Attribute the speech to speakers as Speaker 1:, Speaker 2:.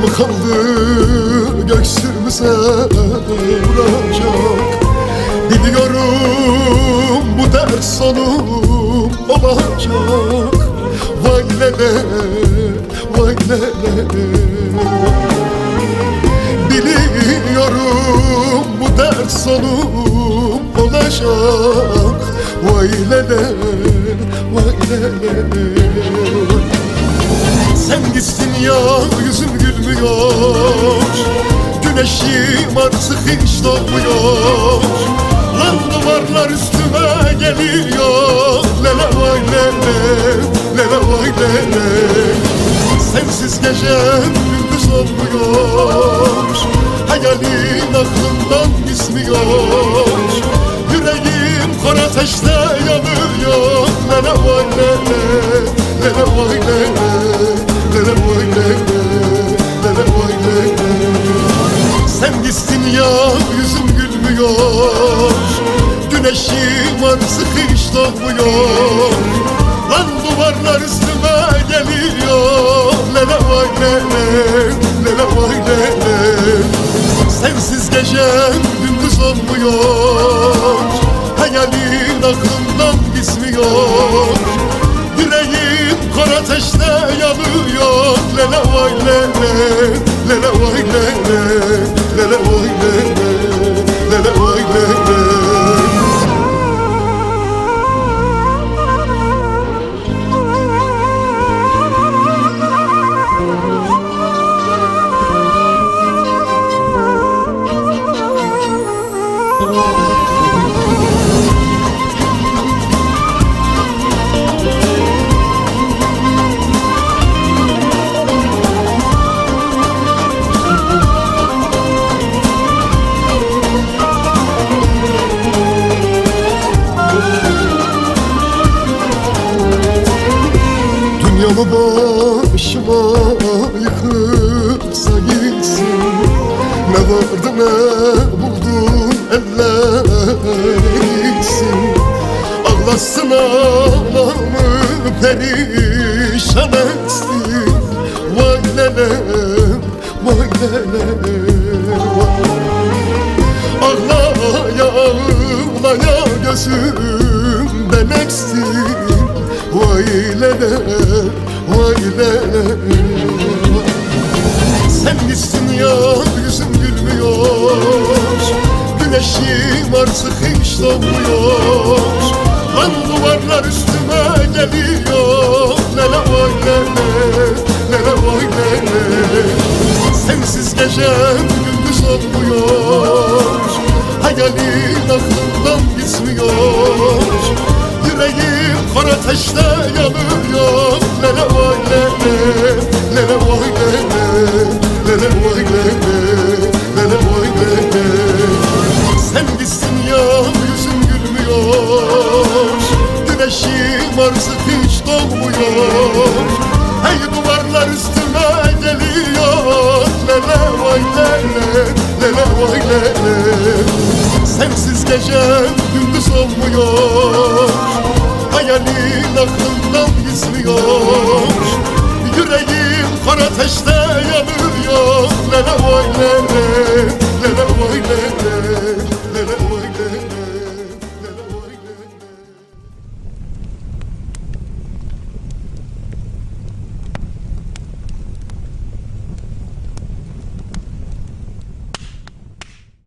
Speaker 1: mı kaldı göksümüze vuracak? Biliyorum bu dert sonum olacak. Vay lele, vay lele. Biliyorum bu dert sonum olacak. Vay lele, vay lele. Sen gitsin ya yüzüm gülmüyor, güneşim artık hiç doğmuyor. Lan duvarlar üstüme geliyor. Lele vay lele, lele vay lele. Sensiz gecem gündüz olmuyor, hayalin aklımdan gitmiyor. Yüreğim kor ateşte yanıyor. Lele vay lele, lele vay lele. Lele vay lele, lele vay lele. Sen gitsin ya yüzüm gülmüyor, güneşim artık hiç doğmuyor. Lan duvarlar üstüme geliyor. Lele vay lele, lele vay lele. Sensiz gecem gündüz olmuyor, hayalin aklımdan gitmiyor. Yüreğim kor ateşte yanıyor. Lele vay lele, lele vay lele. Lele vay lele, lele vay lele. Dünyamı başıma yıkıpsa gitsin, ne vardı ne buldun ellersin. Ağlasın ağlamı perişan etsin. Vay lele, vay lele, vay. Ağlaya ağlaya gözümden eksin. Vay lele, vay lele. Sen gitsin ya yüzüm gülmüyor, güneşim artık hiç doğmuyor. Lan duvarlar üstüme geliyor. Lele vay lele, lele vay lele. Sensiz gecem gündüz olmuyor, hayalin aklımdan gitmiyor. Yüreğim kor ateşte yanıyor. Lele vay lele, lele vay lele. Lele vay lele, lele vay lele. Sen gitsin ya yüzüm gülmüyor, güneşim artık hiç doğmuyor. Hey duvarlar üstüme geliyor. Lele vay lele, lele vay lele. Sensiz gecem gündüz olmuyor, hayalin aklımdan gitmiyor. Yüreğim kor ateşte yanıyor. Lele vay lele.